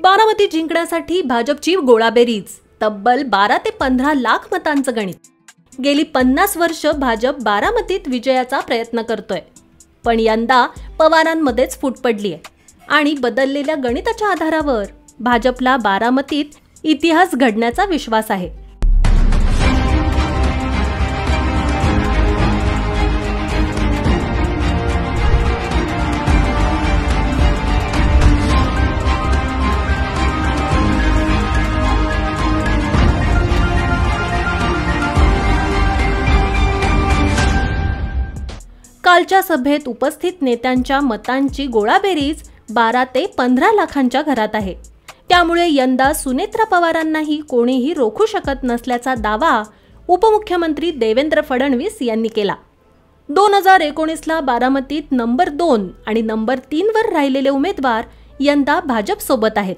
बारामती जिंकण्यासाठी भाजपची गोळाबेरीज, तब्बल 12 ते 15 लाख मतांचं गणित. गेली 50 वर्ष भाजप बारामतीत विजयाचा प्रयत्न करतोय, पण यंदा पवारांमध्येच फूट पडली आहे आणि बदललेल्या गणिताच्या आधारावर भाजपला बारामतीत इतिहास घडण्याचा विश्वास आहे. कालच्या सभेत उपस्थित नेत्यांच्या मतांची गोळाबेरीज 12 ते 15 लाखांच्या घरात आहे. त्यामुळे यंदा सुनेत्रा पवारांनाही कोणीही रोखू शकत नसल्याचा दावा उपमुख्यमंत्री देवेंद्र फडणवीस यांनी केला. 2019ला बारामतीत नंबर 2 आणि नंबर 3 वर राहिलेले उमेदवार यंदा भाजप सोबत आहेत.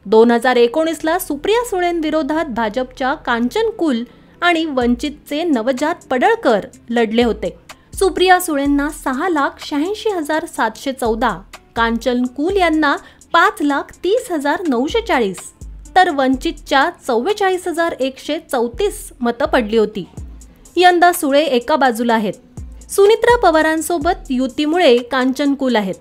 2019ला सुप्रिया सुळेंविरोधात भाजपच्या कांचन कुल आणि वंचितचे नवजात पडळकर लढले होते. सुप्रिया सुळेंना 6,86,714, कांचन कुल यांना 5,30,940 तर वंचितच्या 44,134 मतं पडली होती. यंदा सुळे एका बाजूला आहेत. सुनेत्रा पवारांसोबत युतीमुळे कांचन कुल आहेत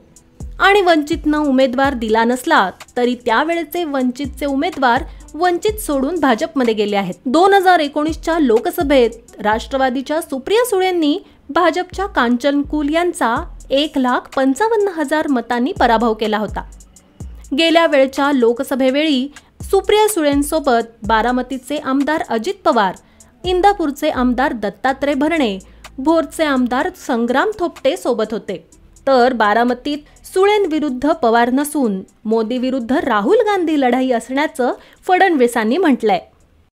आणि वंचितनं उमेदवार दिला नसला तरी त्यावेळेचे वंचितचे उमेदवार वंचित सोडून भाजपमध्ये गेले आहेत. 2019च्या लोकसभेत राष्ट्रवादीच्या सुप्रिया सुळेंनी भाजपच्या कांचन कुल यांचा 1,55,000 मतांनी पराभव केला होता. गेल्या वेळच्या लोकसभेवेळी सुप्रिया सुळेंसोबत बारामतीचे आमदार अजित पवार, इंदापूरचे आमदार दत्तात्रय भरणे, भोरचे आमदार संग्राम थोपटे सोबत होते. तर बारामतीत सुळेंविरुद्ध पवार नसून मोदी विरुद्ध राहुल गांधी लढाई असण्याचं फडणवीसांनी म्हटलंय.